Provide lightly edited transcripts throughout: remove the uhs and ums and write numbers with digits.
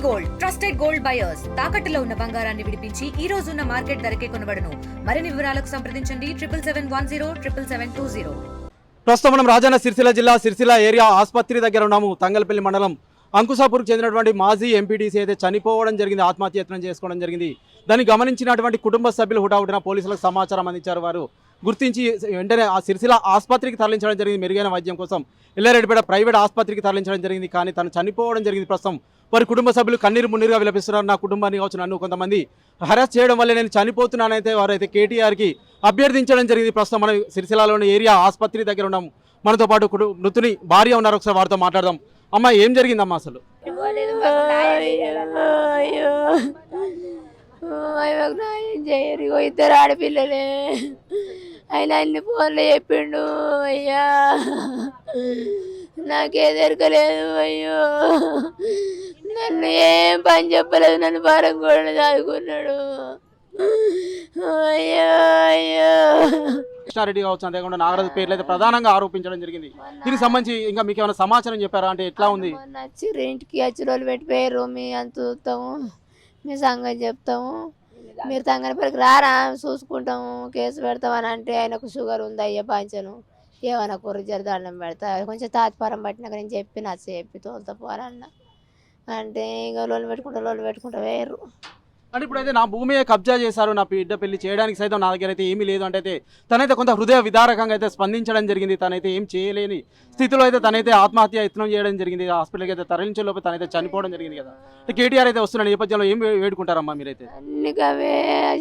Gold trusted gold buyers తాకట్టులో ఉన్న బంగారాన్ని విడిపించి ఈ రోజు ఉన్న మార్కెట్ ధరకే కొనబడును. మరిన్ని వివరాలకు సంప్రదించండి 7771077720. ప్రస్తుతం మనం రాజన్న సిరిసిల్ల జిల్లా సిరిసిల్ల ఏరియా ఆసుపత్రి దగ్గర ఉన్నాము. తంగలపల్లి మండలం అంకుశాపూర్కి చెందినటువంటి మాజీ ఎంపీటీసీ అయితే చనిపోవడం జరిగింది, ఆత్మహత్యయత్నం చేసుకోవడం జరిగింది. దాన్ని గమనించినటువంటి కుటుంబ సభ్యులు హుటాహుటిన పోలీసులకు సమాచారం అందించారు. వారు గుర్తించి వెంటనే ఆ సిరిసిల్ల ఆసుపత్రికి తరలించడం జరిగింది. మెరుగైన వైద్యం కోసం ఎల్లారెడ్డిపేట ప్రైవేట్ ఆసుపత్రికి తరలించడం జరిగింది. కానీ తను చనిపోవడం జరిగింది. ప్రస్తుతం వారి కుటుంబ సభ్యులు కన్నీరు మున్నీరుగా విలపిస్తున్నారు. నా కుటుంబాన్ని కావచ్చు, నన్ను కొంతమంది హరాస్ చేయడం వల్ల నేను చనిపోతున్నానైతే వారైతే కేటీఆర్కి అభ్యర్థించడం జరిగింది. ప్రస్తుతం మనం సిరిసిల్లలోని ఏరియా ఆసుపత్రి దగ్గర ఉన్నాం. మనతో పాటు మృతుని భార్య ఉన్నారు. ఒకసారి వారితో మాట్లాడదాం. అమ్మ, ఏం జరిగిందమ్మా అసలు? ఇద్దరు ఆడపిల్లలే, ఆయన అన్ని ఫోన్లు చెప్పిండు. అయ్యా నాకే దొరకలేదు. అయ్యో నన్ను ఏం పని చెప్పలేదు, నన్ను భారం కూడా చదువుకున్నాడు. అయ్యో అయ్యో కృష్ణారెడ్డి కావచ్చు, అంతేకాకుండా నాగరాజు పేర్లు అయితే ప్రధానంగా ఆరోపించడం జరిగింది. దీనికి సంబంధించి ఇంకా మీకు ఏమైనా సమాచారం చెప్పారా? అంటే ఎట్లా ఉంది? నచ్చిర్రు, ఇంటికి వచ్చి రోజులు పెట్టిపోయారు. మీ అంత చూస్తాము, మీ సంగతి చెప్తాము, మీరు తంగనపల్లికి రారా చూసుకుంటాము, కేసు పెడతామని అంటే ఆయనకు షుగర్ ఉంది అయ్యా పంచను, ఏమైనా కూర దండం పెడతా, కొంచెం తాత్పరం పట్టినాక నేను చెప్పి తోలుతా పోరన్న అంటే ఇంకా లోన్లు పెట్టుకుంటా వేరు. అంటే ఇప్పుడైతే నా భూమి కబ్జా చేశారు, నా బిడ్డ పెళ్లి చేయడానికి సైతం నా దగ్గర అయితే ఏమీ లేదు అంటే అయితే తనైతే కొంత హృదయ విదారకంగా అయితే స్పందించడం జరిగింది. తనైతే ఏం చేయలేని స్థితిలో అయితే తనైతే ఆత్మహత్య యత్నం చేయడం జరిగింది. హాస్పిటల్కి అయితే తరలించే లోపల తనైతే చనిపోవడం జరిగింది కదా. కేటీఆర్ అయితే వస్తున్న నేపథ్యంలో ఏం వేడుకుంటారమ్మా మీరైతే? అన్ని అవే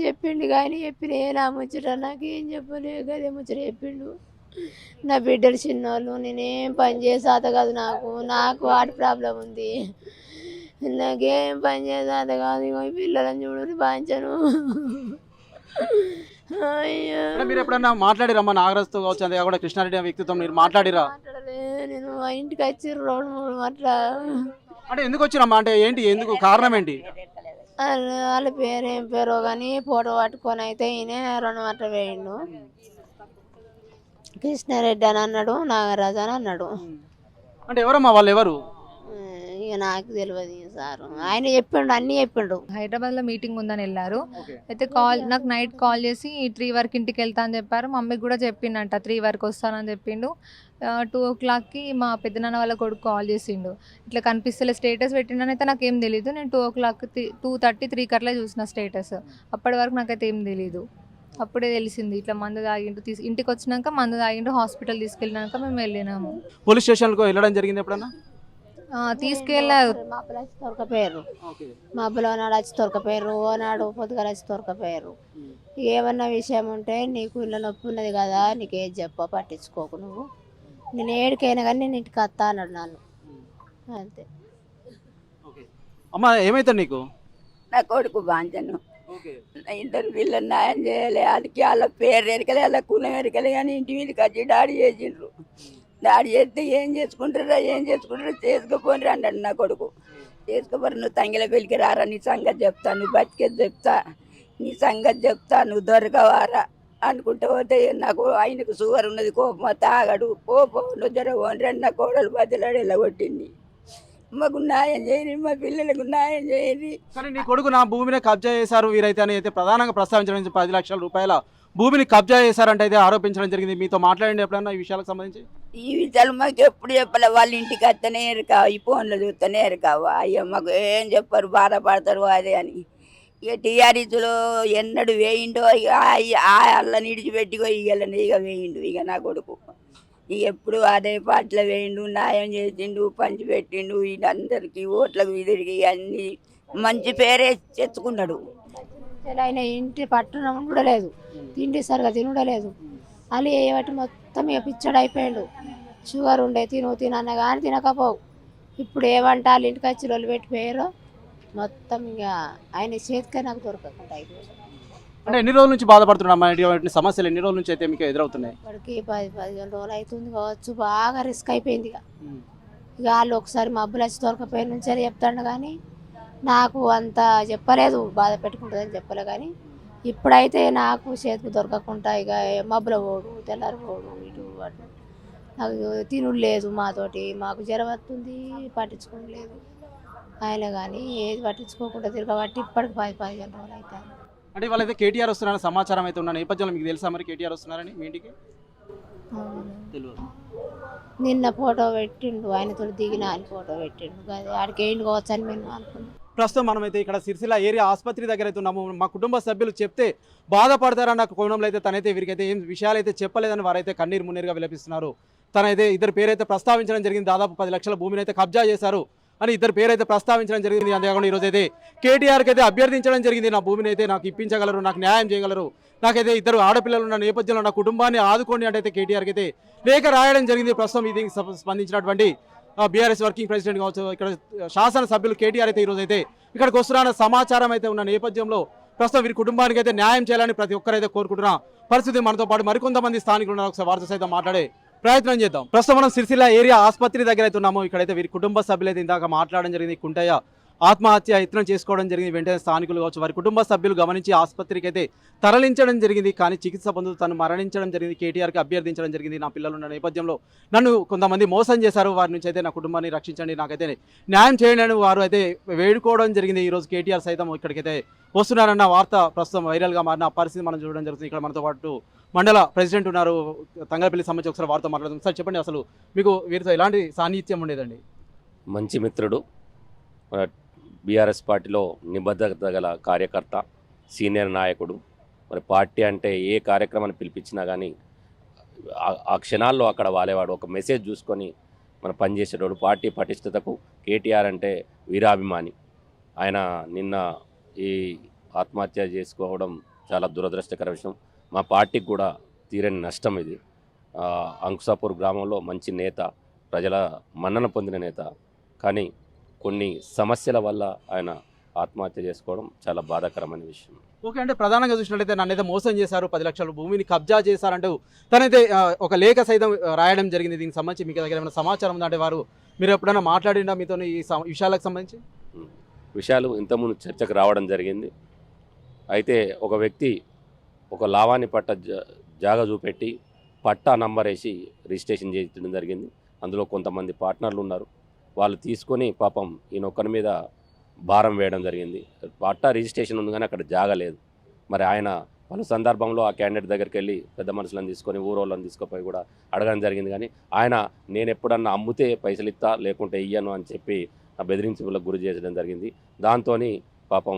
చెప్పిండు కానీ చెప్పిన నా ముచ్చట నాకేం చెప్పలే, అదే ముచ్చట చెప్పిండు. నా బిడ్డలు చిన్నోళ్ళు, నేనేం పని చేసాత కాదు, నాకు హార్ట్ ప్రాబ్లం ఉంది, నాకేం పని చేసాత కాదు. ఇగో పిల్లలని చూడు బాంచను. అయ్యో మీరు ఎప్పుడన్నా మాట్లాడిరమ్మా నాగరాజుతో కావచ్చు, అంతే కాకుండా కృష్ణారెడ్డి వ్యక్తిత్వం మీరు మాట్లాడిరా? మాట్లాడలే, నేను మా ఇంటికి వచ్చి 2-3 అంటే ఎందుకు వచ్చిరమ్మా? అంటే ఏంటి, ఎందుకు కారణం ఏంటి? వాళ్ళ పేరు ఏం పేరో కానీ ఫోటో పట్టుకొని అయితే ఈయన 2 మాటలు వేయండు. కృష్ణారెడ్డి అని అన్నాడు, నాగరాజు అని అన్నాడు. అంటే ఎవరమ్మా వాళ్ళు? ఎవరు? ఇక నాకు తెలియదు సారు, ఆయన చెప్పిండు, అన్నీ చెప్పిండు. హైదరాబాద్లో మీటింగ్ ఉందని వెళ్ళారు. అయితే నాకు నైట్ కాల్ చేసి 3 వరకు ఇంటికి వెళ్తా అని చెప్పారు. మమ్మీకి కూడా చెప్పిండంట 3 వరకు వస్తానని చెప్పిండు. 2 o'clockకి మా పెద్దనాన్న వాళ్ళ కొడుకు కాల్ చేసిండు, ఇట్లా కనిపిస్తలే స్టేటస్ పెట్టిండని. అయితే నాకేం తెలీదు. నేను 2 o'clock 2:30 3 కట్లా చూసిన స్టేటస్. అప్పటి వరకు నాకైతే ఏం తెలీదు. అప్పుడే తెలిసింది ఇట్లా మందు తాగిండు. ఇంటికి వచ్చినాక మందు తాగిండు, హాస్పిటల్ తీసుకెళ్ళినాక మేము వెళ్ళినాము. పోలీస్ స్టేషన్కు వెళ్ళడం జరిగింది ఎప్పుడన్నా? తీసుకెళ్ళారు. మాపలు వచ్చి తొరకపోయారు, మాపలో నాడు వచ్చి తొరకపోయారు, ఓనాడు పొద్దుగాల వచ్చి తొరకపోయారు. ఏమన్నా విషయం ఉంటే నీకు ఇళ్ళ నొప్పి ఉన్నది కదా, నీకు ఏది చెప్ప పట్టించుకోకు, నువ్వు నేను ఏడికైనా కానీ నేను ఇంటికి వస్తా అన్నాడు నన్ను, అంతే. అమ్మ, ఏమైతే నీకు? నా కొడుకు బాంచను, ఇద్దరు పిల్లలు న్యాయం చేయాలి. వాళ్ళకి వాళ్ళ పేరు ఎరకలే, వాళ్ళ కులం ఎరకలే, కానీ ఇంటి మీదకి వచ్చి డాడీ చేసిండ్రు. డాడీ చేస్తే ఏం చేసుకుంటారా చేసుకోపోని అన్నాడు నా కొడుకు. చేసుకోపోరు, నువ్వు తంగిల పెళ్ళికి రారా, నీ సంగతి చెప్తా, నువ్వు బతికేది చెప్తా, నీ సంగతి చెప్తా, నువ్వు దొరకవారా అనుకుంటూ పోతే నాకు ఆయనకు షుగర్ ఉన్నది, కోపం తాగడు, నువ్వు జరగని నా కోడలు బతిలాడు ఇలా కొట్టింది. మాకు న్యాయం చేయని, మా పిల్లలకు న్యాయం చేయని. కానీ నీ కొడుకు నా భూమిని కబ్జా చేశారు వీరైతే అని అయితే ప్రధానంగా ప్రస్తావించడం, 10 లక్షల రూపాయల భూమిని కబ్జా చేశారంటే అయితే ఆరోపించడం జరిగింది. మీతో మాట్లాడండి ఎప్పుడన్నా ఈ విషయాలకు సంబంధించి? ఈ విషయాలు మాకు ఎప్పుడు చెప్పలే, వాళ్ళ ఇంటికి వస్తేనే ఎరకావు, ఈ ఫోన్లో చూస్తేనే ఎరకావు. అయ్యో మాకు ఏం చెప్పారు, బాధపడతారు అదే అని. ఇక టీఆర్ఎస్లో ఎన్నడు వేయిండో అల్ల నిడిచిపెట్టిగో ఇక వేయిండు. ఇక నా కొడుకు ఇక ఎప్పుడు అదే పాటలో వేయిండు, న్యాయం చేసిండు, పంచి పెట్టిండు, వీళ్ళందరికీ ఓట్లకు విదిరిగి అన్ని మంచి పేరే తెచ్చుకున్నాడు. ఆయన ఇంటి పట్టణం కూడా లేదు, తిండి సరిగా తినడలేదు, అలా ఏబట్టి మొత్తం ఇక పిచ్చడు అయిపోయాడు. షుగర్ ఉండే తినన్న కానీ తినకపోవు. ఇప్పుడు ఏమంటే వాళ్ళ ఇంటికి వచ్చి రోజులు పెట్టిపోయారో మొత్తం ఇక ఆయన చేతికే నాకు దొరకకుండా అయిపోయాడు. అంటే ఎన్ని రోజుల నుంచి బాధపడుతున్నామ్మా? సమస్యలు ఎన్ని రోజుల నుంచి అయితే మీకు ఎదురవుతున్నాయి? ఇప్పటికి 10-15 రోజులు అవుతుంది కావచ్చు. బాగా రిస్క్ అయిపోయింది. ఇక వాళ్ళు ఒకసారి మబ్బులు వచ్చి దొరకపోయిన నుంచి అని చెప్తాడు, కానీ నాకు అంత చెప్పలేదు, బాధ పెట్టుకుంటుందని చెప్పలే. కానీ ఇప్పుడైతే నాకు చేతికి దొరకకుండా ఇక మబ్బుల పోడు, తెల్లారి పోడు, ఇటు అటు, నాకు తినుడు లేదు, మాతోటి మాకు జ్వరం వస్తుంది, పట్టించుకోలేదు. ఆయన కానీ ఏది పట్టించుకోకుండా తిరగబట్టి ఇప్పటికి 10-15 రోజులు అవుతాయి. అంటే వాళ్ళైతే కేటీఆర్ వస్తున్నారని సమాచారం అయితే ఉన్న నేపథ్యంలో మీకు తెలుసా మరి కేటీఆర్ వస్తున్నారని మీ ఇంటికి? తెలియదు. నిన్న ఫోటో పెట్టిండు, ఆయనతో దిగిన అని ఫోటో పెట్టిండు. అది ఆడికి ఏంటి కావచ్చు అని మేము అనుకున్నాం. ప్రస్తుతం మనమైతే ఇక్కడ సిరిసిల్ల ఏరియా ఆసుపత్రి దగ్గర అయితే ఉన్నాము. మా కుటుంబ సభ్యులు చెప్తే బాధపడతారన్న కోణంలో అయితే తనైతే వీరికైతే ఏం విషయాలు అయితే చెప్పలేదని వారైతే కన్నీరు మున్నీరుగా విలపిస్తున్నారు. తనైతే ఇద్దరు పేరైతే ప్రస్తావించడం జరిగింది. దాదాపు 10 లక్షల భూమిని అయితే కబ్జా చేశారు అని ఇద్దరు పేరైతే ప్రస్తావించడం జరిగింది. అంతేకాకుండా ఈరోజు అయితే కేటీఆర్కి అయితే అభ్యర్థించడం జరిగింది. నా భూమిని అయితే నాకు ఇప్పించగలరు, నాకు న్యాయం చేయగలరు, నాకైతే ఇద్దరు ఆడపిల్లలు ఉన్న నేపథ్యంలో నా కుటుంబాన్ని ఆదుకోండి అంటే కేటీఆర్కి అయితే లేఖ రాయడం జరిగింది. ప్రస్తుతం ఇది స్పందించినటువంటి బీఆర్ఎస్ వర్కింగ్ ప్రెసిడెంట్ కావచ్చు, ఇక్కడ శాసనసభ్యులు కేటీఆర్ అయితే ఈరోజు అయితే ఇక్కడికి వస్తున్న సమాచారం అయితే ఉన్న నేపథ్యంలో ప్రస్తుతం వీరి కుటుంబానికి అయితే న్యాయం చేయాలని ప్రతి ఒక్కరైతే కోరుకుంటున్న పరిస్థితి. మనతో పాటు మరికొంతమంది స్థానికులు ఉన్నారు. ఒకసారి వారితో సైతం మాట్లాడే ప్రయత్నం చేద్దాం. ప్రస్తుతం మనం సిరిసిల్ల ఏరియా ఆసుపత్రి దగ్గర అయితే ఉన్నాము. ఇక్కడైతే వీరి కుటుంబ సభ్యులు అయితే ఇందాక మాట్లాడడం జరిగింది. కుంటయ్య ఆత్మహత్య యత్నం చేసుకోవడం జరిగింది. వెంటనే స్థానికులు కావచ్చు వారి కుటుంబ సభ్యులు గమనించి ఆసుపత్రికి అయితే తరలించడం జరిగింది. కానీ చికిత్స పొందుతూ తను మరణించడం జరిగింది. కేటీఆర్కి అభ్యర్థించడం జరిగింది. నా పిల్లలు ఉన్న నేపథ్యంలో నన్ను కొంతమంది మోసం చేశారు, వారి నుంచి అయితే నా కుటుంబాన్ని రక్షించండి, నాకైతే న్యాయం చేయండి అని వారు అయితే వేడుకోవడం జరిగింది. ఈరోజు కేటీఆర్ సైతం ఇక్కడికైతే వస్తున్నారన్న వార్త ప్రస్తుతం వైరల్గా మారిన పరిస్థితి మనం చూడడం జరుగుతుంది. ఇక్కడ మనతో పాటు మండల ప్రెసిడెంట్ ఉన్నారు, తంగలపల్లి సంబంధించి ఒకసారి వారితో మాట్లాడుతుంది. సార్ చెప్పండి, అసలు మీకు వీరితో ఎలాంటి సాన్నిహిత్యం ఉండేదండి? మంచి మిత్రుడు, బీఆర్ఎస్ పార్టీలో నిబద్ధత గల కార్యకర్త, సీనియర్ నాయకుడు. మరి పార్టీ అంటే ఏ కార్యక్రమాన్ని పిలిపించినా కానీ ఆ క్షణాల్లో అక్కడ వాలేవాడు. ఒక మెసేజ్ చూసుకొని మనం పనిచేసేటోడు. పార్టీ పటిష్టతకు కేటీఆర్ అంటే వీరాభిమాని. ఆయన నిన్న ఈ ఆత్మహత్య చేసుకోవడం చాలా దురదృష్టకర విషయం. మా పార్టీకి కూడా తీరని నష్టం ఇది. అంకుసాపూర్ గ్రామంలో మంచి నేత, ప్రజల మన్నన పొందిన నేత, కానీ కొన్ని సమస్యల వల్ల ఆయన ఆత్మహత్య చేసుకోవడం చాలా బాధాకరమైన విషయం. ఓకే, అంటే ప్రధానంగా చూసినట్లయితే నన్నైతే మోసం చేశారు, 10 లక్షల భూమిని కబ్జా చేశారంటూ తనైతే ఒక లేఖ సైతం రాయడం జరిగింది. దీనికి సంబంధించి మీకు దగ్గర ఏమైనా సమాచారం ఉందంటే వారు మీరు ఎప్పుడైనా మాట్లాడినా మీతో ఈ విషయాలకు సంబంధించి? విషయాలు ఇంతకుముందు చర్చకు రావడం జరిగింది. అయితే ఒక వ్యక్తి ఒక లావాణి పట్ట జాగా చూపెట్టి పట్టా నంబర్ వేసి రిజిస్ట్రేషన్ చేయడం జరిగింది. అందులో కొంతమంది పార్ట్నర్లు ఉన్నారు. వాళ్ళు తీసుకొని పాపం ఈయన ఒక్కరి మీద భారం వేయడం జరిగింది. పట్టా రిజిస్ట్రేషన్ ఉంది కానీ అక్కడ జాగా లేదు. మరి ఆయన పలు సందర్భంలో ఆ క్యాండిడేట్ దగ్గరికి వెళ్ళి పెద్ద మనుషులను తీసుకొని ఊరోళ్ళని తీసుకుపోయి కూడా అడగడం జరిగింది. కానీ ఆయన నేను ఎప్పుడన్నా అమ్ముతే పైసలు ఇస్తా లేకుంటే ఇయ్యను అని చెప్పి బెదిరింపులకు గురి చేయడం జరిగింది. దాంతో పాపం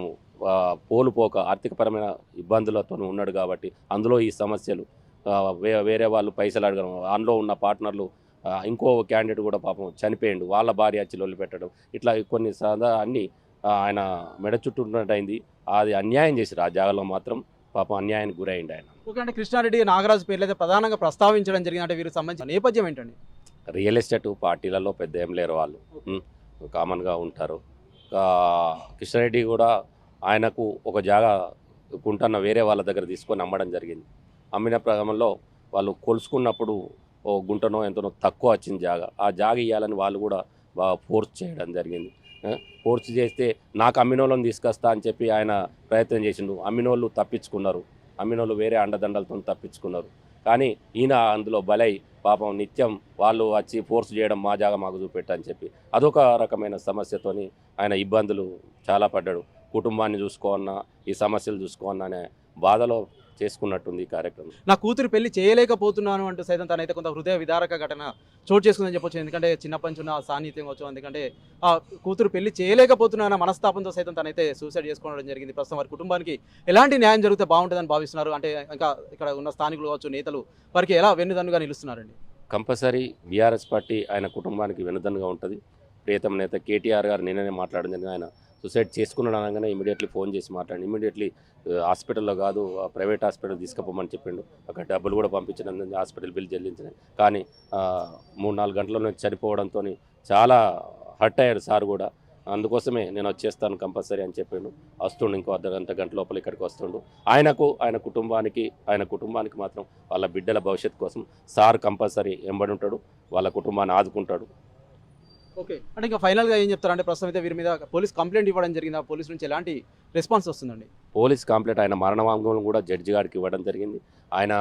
పోలుపోక ఆర్థికపరమైన ఇబ్బందులతో ఉన్నాడు. కాబట్టి అందులో ఈ సమస్యలు, వేరే వాళ్ళు పైసలు అడగడం, అందులో ఉన్న పార్ట్నర్లు ఇంకో క్యాండిడేట్ కూడా పాపం చనిపోయిండు, వాళ్ళ భార్య చిల్లు పెట్టడం, ఇట్లా కొన్ని అన్నీ ఆయన మెడ చుట్టూ ఉన్నట్టయింది. అది అన్యాయం చేశారు. ఆ జాగాలో మాత్రం పాపం అన్యాయానికి గురైంది ఆయన. ఓకే, అంటే కృష్ణారెడ్డి, నాగరాజు పేర్లు అయితే ప్రధానంగా ప్రస్తావించడం జరిగింది. అంటే వీరికి సంబంధించిన నేపథ్యం ఏంటండి? రియల్ ఎస్టేట్ పార్టీలలో పెద్ద ఏం లేరు, వాళ్ళు కామన్గా ఉంటారు. కృష్ణారెడ్డి కూడా ఆయనకు ఒక జాగా కుంటన్న వేరే వాళ్ళ దగ్గర తీసుకొని అమ్మడం జరిగింది. అమ్మిన క్రమంలో వాళ్ళు కొలుసుకున్నప్పుడు ఓ గుంటనో ఎంతనో తక్కువ వచ్చింది జాగా. ఆ జాగా ఇవ్వాలని వాళ్ళు కూడా బాగా ఫోర్స్ చేయడం జరిగింది. ఫోర్స్ చేస్తే నాకు అమ్మినోళ్ళని తీసుకొస్తా అని చెప్పి ఆయన ప్రయత్నం చేసిండు. అమ్మినోళ్ళు తప్పించుకున్నారు, అమ్మినోళ్ళు వేరే అండదండలతో తప్పించుకున్నారు. కానీ ఈయన అందులో బలై పాపం నిత్యం వాళ్ళు వచ్చి ఫోర్స్ చేయడం, మా జాగా మాకు చూపెట్టని చెప్పి అదొక రకమైన సమస్యతోని ఆయన ఇబ్బందులు చాలా పడ్డాడు. కుటుంబాన్ని చూసుకోవన్నా, ఈ సమస్యలు చూసుకోవన్నా అనే బాధలో చేసుకున్నట్టుంది ఈ కార్యక్రమం. నా కూతురు పెళ్లి చేయలేకపోతున్నాను అంటూ సైతం తనైతే కొంత హృదయ విదారక ఘటన చోటు చేసుకుందని చెప్పొచ్చు. ఎందుకంటే చిన్నప్పటి నుంచి ఉన్న సాన్నిహిత్యం కావచ్చు, ఎందుకంటే ఆ కూతురు పెళ్లి చేయలేకపోతున్నా మనస్తాపంతో సైతం తనైతే సూసైడ్ చేసుకోవడం జరిగింది. ప్రస్తుతం వారి కుటుంబానికి ఎలాంటి న్యాయం జరిగితే బాగుంటుందని భావిస్తున్నారు? అంటే ఇంకా ఇక్కడ ఉన్న స్థానికులు కావచ్చు, నేతలు వారికి ఎలా వెన్నుదన్నుగా నిలుస్తున్నారండి? కంపల్సరీ బీఆర్ఎస్ పార్టీ ఆయన కుటుంబానికి వెన్నుదన్నుగా ఉంటుంది. ప్రియతమ నేత కేటీఆర్ గారు నిన్ననే మాట్లాడడం జరిగింది. ఆయన సూసైడ్ చేసుకున్నాడు అనగానే ఇమీడియట్లీ ఫోన్ చేసి మాట్లాడి ఇమీడియట్లీ హాస్పిటల్లో కాదు ప్రైవేట్ హాస్పిటల్ తీసుకుపోమని చెప్పిండు. అక్కడ డబ్బులు కూడా పంపించడం, హాస్పిటల్ బిల్ చెల్లించిన. కానీ 3-4 గంటల్లో చనిపోవడంతో చాలా హర్ట్ అయ్యాడు సార్ కూడా. అందుకోసమే నేను వచ్చేస్తాను కంపల్సరీ అని చెప్పిండు. వస్తుండు, ఇంకో గంట లోపల ఇక్కడికి వస్తుండు. ఆయన కుటుంబానికి మాత్రం వాళ్ళ బిడ్డల భవిష్యత్తు కోసం సార్ కంపల్సరీ ఎంబడి ఉంటాడు, వాళ్ళ కుటుంబాన్ని ఆదుకుంటాడు. ఓకే, అంటే ఇంకా ఫైనల్గా ఏం చెప్తారు? అంటే ప్రస్తుతం అయితే వీరి మీద పోలీస్ కంప్లైంట్ ఇవ్వడం జరిగింది. ఆ పోలీస్ నుంచి ఎలాంటి రెస్పాన్స్ వస్తుందండి? పోలీస్ కంప్లైంట్, ఆయన మరణ వాంగ్మూలం కూడా జడ్జి గారికి ఇవ్వడం జరిగింది. ఆయన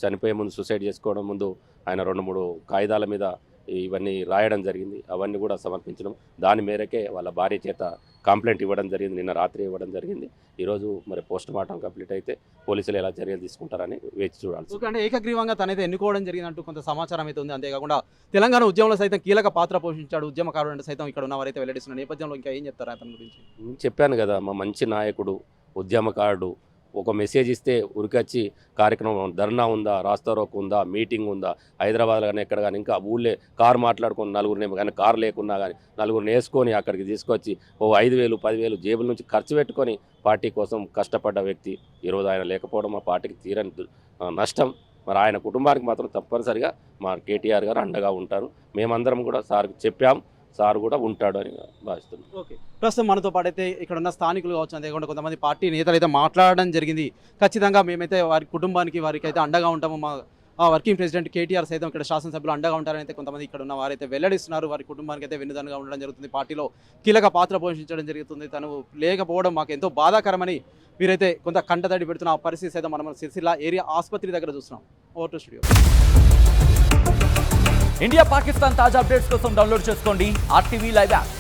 చనిపోయే ముందు, సూసైడ్ చేసుకోవడం ముందు ఆయన 2-3 కాగితాల మీద ఇవన్నీ రాయడం జరిగింది. అవన్నీ కూడా సమర్పించడం, దాని మేరకే వాళ్ళ భార్య చేత కంప్లైంట్ ఇవ్వడం జరిగింది. నిన్న రాత్రి ఇవ్వడం జరిగింది. ఈరోజు మరి పోస్ట్ మార్టం కంప్లీట్ అయితే పోలీసులు ఎలా చర్యలు తీసుకుంటారని వేచి చూడాల్సి. అంటే ఏకగ్రీవంగా తనైతే ఎన్నుకోవడం జరిగిందంటూ కొంత సమాచారం అయితే ఉంది. అంతేకాకుండా తెలంగాణ ఉద్యమంలో సైతం కీలక పాత్ర పోషించాడు, ఉద్యమకారుడు అంటే సైతం ఇక్కడ ఉన్నవారైతే వెల్లడిస్తున్న నేపథ్యంలో ఇంకా ఏం చెప్తారు అతని గురించి? చెప్పాను కదా, మా మంచి నాయకుడు, ఉద్యమకారుడు. ఒక మెసేజ్ ఇస్తే ఉరికొచ్చి కార్యక్రమం, ధర్నా ఉందా, రాస్తారోకు ఉందా, మీటింగ్ ఉందా, హైదరాబాద్లో కానీ ఎక్కడ కానీ, ఇంకా ఊళ్ళే కారు మాట్లాడుకొని నలుగురిని కానీ, కారు లేకున్నా కానీ నలుగురిని వేసుకొని అక్కడికి తీసుకొచ్చి 5,000 10,000 జేబుల నుంచి ఖర్చు పెట్టుకొని పార్టీ కోసం కష్టపడ్డ వ్యక్తి. ఈరోజు ఆయన లేకపోవడం మా పార్టీకి తీరని నష్టం. మరి ఆయన కుటుంబానికి మాత్రం తప్పనిసరిగా మా కేటీఆర్ గారు అండగా ఉంటారు. మేమందరం కూడా సార్కి చెప్పాం, సార్ కూడా ఉంటాడు అని భావిస్తున్నాం. ఓకే, ప్రస్తుతం మనతో పాటు అయితే ఇక్కడ ఉన్న స్థానికులు కావచ్చు, అంతేకాకుండా కొంతమంది పార్టీ నేతలు అయితే మాట్లాడడం జరిగింది. ఖచ్చితంగా మేమైతే వారి కుటుంబానికి వారికి అయితే అండగా ఉంటాము. మా వర్కింగ్ ప్రెసిడెంట్ కేటీఆర్ సైతం ఇక్కడ శాసనసభ్యులు అండగా ఉంటారని అయితే కొంతమంది ఇక్కడ ఉన్న వారైతే వెల్లడిస్తున్నారు. వారి కుటుంబానికి అయితే వెన్నుదన్నుగా ఉండడం జరుగుతుంది. పార్టీలో కీలక పాత్ర పోషించడం జరుగుతుంది. తను లేకపోవడం మాకు ఎంతో బాధాకరమని వీరైతే కొంత కంటతడి పెడుతున్న ఆ పరిస్థితి అయితే మనం సిరిసిల్ల ఏరియా ఆసుపత్రి దగ్గర చూస్తున్నాం. Over to studio. India Pakistan తాజా అప్డేట్స్ కోసం డౌన్లోడ్ చేసుకోండి RTV లైవ్ యాప్.